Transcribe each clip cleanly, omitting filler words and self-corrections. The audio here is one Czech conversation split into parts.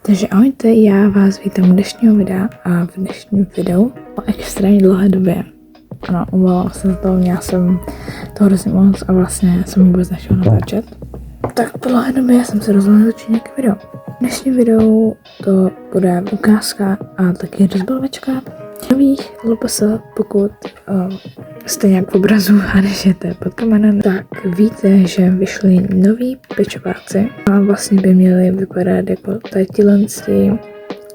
Takže ahojte, já vás vítám u dnešního videa a v dnešním videu po extrémně dlouhé době. Ano, omlouvám se za to, měla jsem toho hrozně moc a vlastně jsem vůbec nechtěla natáčet. Tak po dlouhé době jsem se rozhodla začít nějaké video. V dnešním videu to bude ukázka a taky rozbalovačka nových LPS, pokud jste nějak v obrazu a nežijete pod kamenem, tak víte, že vyšli noví pečováci a vlastně by měli vypadat jako tihle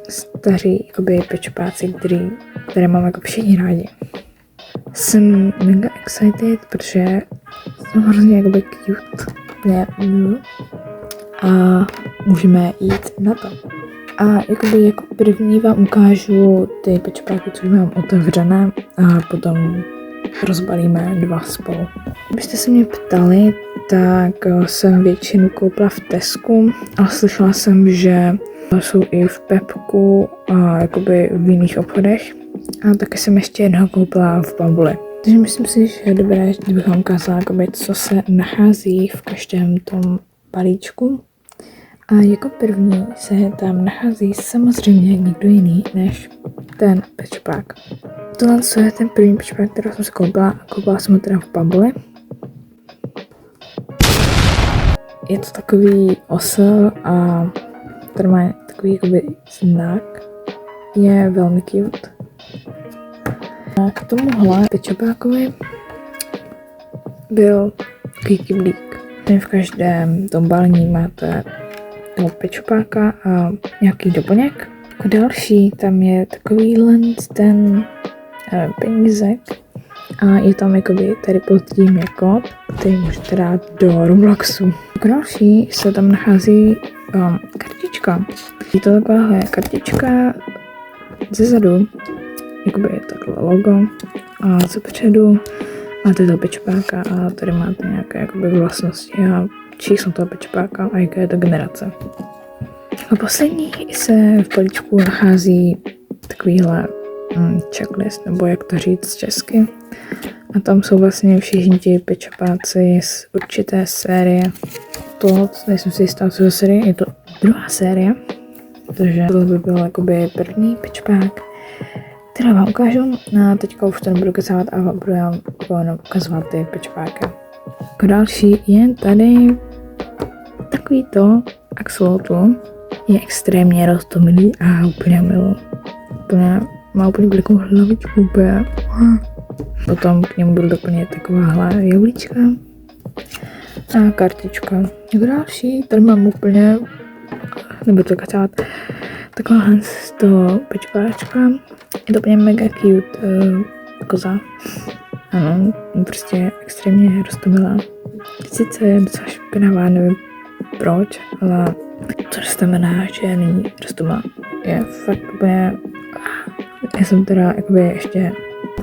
staří pečováci, které mám jako všichni rádi. Jsem mega excited, protože jsou hrozně cute, a můžeme jít na to. A jako první vám ukážu ty pečováky, co mám otevřené, a potom rozbalíme dva spolu. Kdybyste se mě ptali, tak jsem většinu koupila v Tesku, ale slyšela jsem, že jsou i v Pepku a v jiných obchodech. A taky jsem ještě jednoho koupila v Bambuli. Takže myslím si, že je dobré, kdybych vám ukázala, co se nachází v každém tom balíčku. A jako první se tam nachází samozřejmě nikdo jiný než ten pečovák. Tohle je ten první pečovák, který jsem si koupila a koupila jsem ho teda v Bambuli. Je to takový osel a tady má takový znak. Je velmi cute. A k tomuhle pečovákovi byl takový kyblík. Ten v každém tom balení máte toho pečováka a nějaký doplněk. Jako další tam je takovýhle ten penízek a je tam tady pod tím kód, který můžete dát do Robloxu. Jako další se tam nachází kartička. Je to takováhle kartička zezadu, je takové logo a zepředu máte toho pečováka a tady máte nějaké vlastnosti a číslo toho pečováka a jaká je to generace. A poslední se v balíčku nachází takovýhle checklist, nebo jak to říct česky. A tam jsou vlastně všichni ti pečováci z určité série. To, nejsem si jistá, co série, je to druhá série. Takže tohle by byl první pečovák, která vám ukážu. A teďka už to nebudu kecávat a budu vám ukazovat ty pečováky. Jako další je tady takovýto axolotl. Je extrémně roztomilý a úplně milu. Má úplně velikou hlavičku úplně. Potom k němu budu doplnit takováhle jablíčka a kartička. Jako další, tady mám úplně, nebudu to kacát, takováhle z toho pečováčka. Je to úplně mega cute koza. Ano, prostě extrémně roztomilá. Sice je docela špinavá, nevím proč, ale to znamená, že není roztomilá. Je fakt úplně. Já jsem teda ještě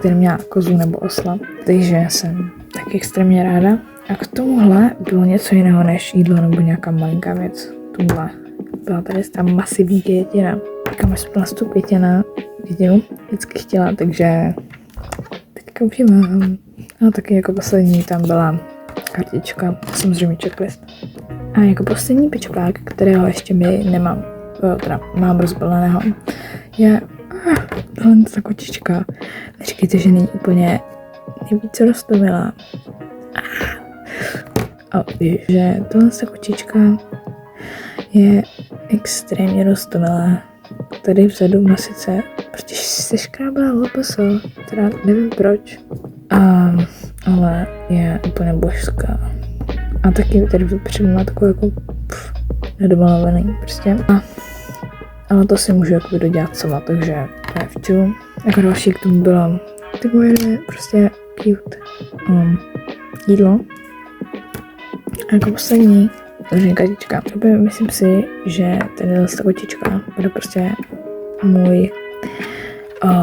tady měla kozu nebo osla, takže jsem taky extrémně ráda. A k tomuhle bylo něco jiného než jídlo nebo nějaká malinká věc. Tohle byla tady ta masivní květina. Kam jsem byla tu květinu vždycky chtěla, takže teďka už ji mám. A taky jako poslední tam byla kartička, samozřejmě checklist. A jako poslední pečovák, kterého ještě my nemám, teda mám rozbaleného, je tohle ta kočička. Neříkejte, že není úplně nejvíce roztomilá. A víš, že tohle ta kočička je extrémně roztomilá. Tady vzadu má sice prostě se škrábla lopaso, teda nevím proč, ale je úplně božská. A taky tady vpředu má takovou nedomalovený prostě. Ale to si můžu dodělat sama, takže to je v čelu. Jako další k tomu bylo takové prostě cute jídlo. A jako poslední kartička. Myslím si, že tady ta kočička bude prostě můj,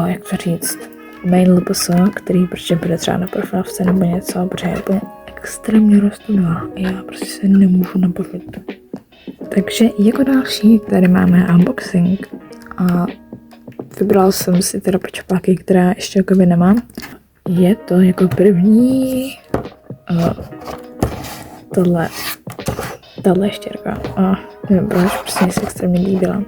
jak to říct, main LPS, který prostě bude třeba na profilavce nebo něco, protože je úplně extrémně roztomilá. Já prostě se nemůžu nabavit. Takže jako další tady máme unboxing a vybral jsem si teda pečováky, která ještě nemám. Je to jako první tohle tahle štěrka. A nevím proč, prostě mi se extrémně líbila.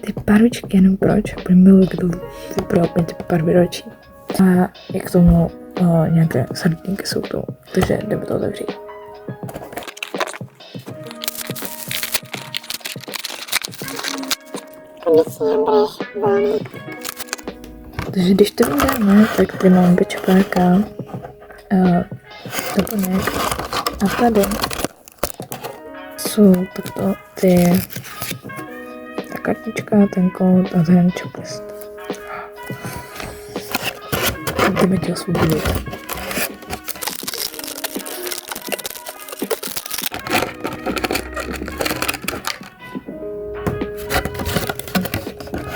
Ty barvičky, jenom proč, protože miluji, kdo vypadá úplně ty barvy do očí. A jak k tomu nějaké sardinky jsou to, takže jdeme to otevřít. Takže když to vydáme, tak tady máme pečopáka, doplněk a tady jsou takto ta kartička, ten kód a ten checklist. Jdeme tě osvobodit.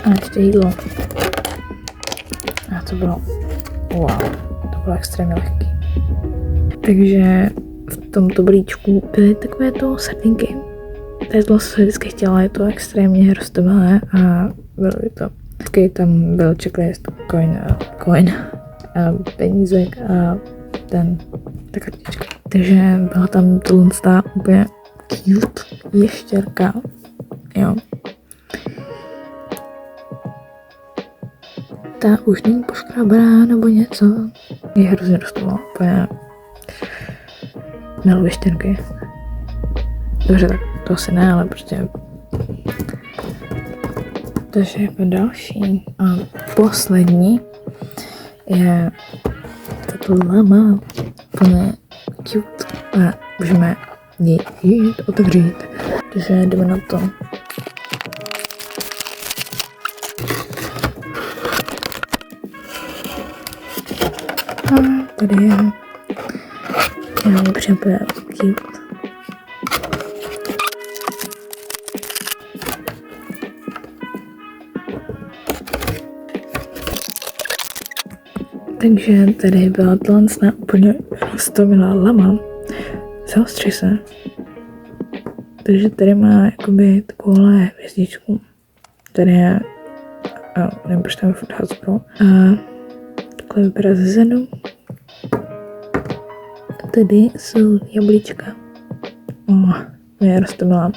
A ještě jídlo. A to bylo, wow, to bylo extrémně lehký. Takže v tomto balíčku byly takovéto sardinky. To je to, co jsem vždycky chtěla, je to extrémně roztomilé a bylo to. Vždycky tam byl checklist, coin a penízek a ta kartička. Takže byla tam tohle úplně cute ještěrka, jo. Ta už není poškrabaná nebo něco. Je hrozně roztomilá, úplně miluji ještěrky. Dobře, tak to asi ne, ale prostě. Takže jako další a poslední je tato lama, plně cute a můžeme ji jít otevřít. Takže jdeme na to. A tady je. Já mi přijde cute. Takže tady byla tlancná úplně roztomilá lama. Zaostří se. Takže tady má jakoby takovouhle hvězdičku. Tady je, nevím proč tam je furt Hasbro. A takhle vypadá ze zadu. Tady jsou jablíčka. Je roztomilá.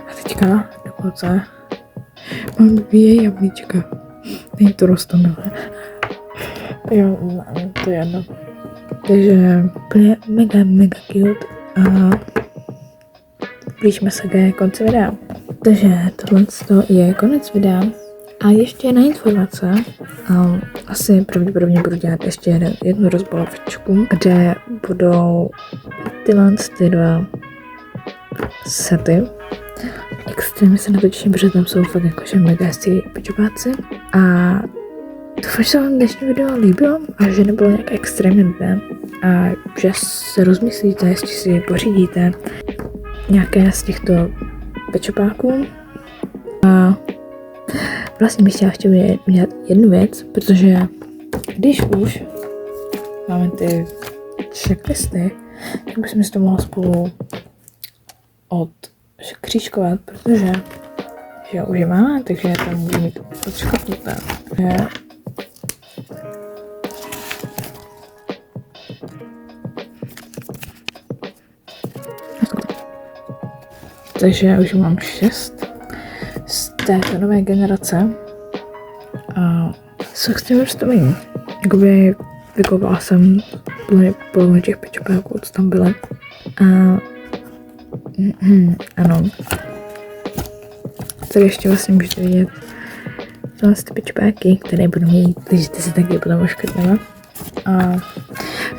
A teďka dokonce mám 2 jablíčka. Není to roztomilé. Jo, to je jedno. Takže úplně mega cute a blížíme se ke konci videa. Takže tohle je konec videa. A ještě jedna informace. Asi pravděpodobně budu dělat ještě jednu rozbalovačku, kde budou tyhle 2 sety. Extrémně se na to těším, protože tam jsou fakt jakože mega hezcí pečopáci. A doufám, že se vám dnešní video líbilo a že nebylo nějak extrémně nudné a že se rozmyslíte, jestli si pořídíte nějaké z těchto pečopáků. A vlastně bych chtěla ještě udělat jednu věc, protože když už máme ty checklisty, tak bychom si to mohli spolu odkřížkovat, protože že už je máme, takže tam můžeme mít odškrtnuté. Takže už mám 6 z této nové generace. A co chci roztomilý. Jakoby vykoupala jsem polovinu těch pečopáků, co tam byly. A ano. Tady ještě vlastně můžete vidět ty pečopáky, které budu mít, takže ty si taky potom oškrtneme. A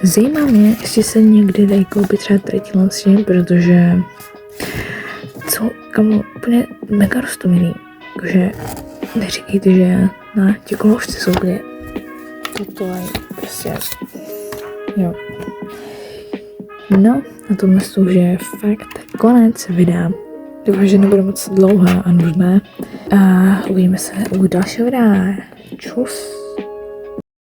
zajímá mě, jestli se někdy dají koupit třeba třetí, protože kamo úplně mega roztomilý. Takže neříkejte, že na ti koloušci jsou kde. Toto je prostě, jo. No, a tohle už je fakt konec videa. Doufám, že nebude moc dlouhé a nudné. A uvidíme se u dalšího videa. Čus.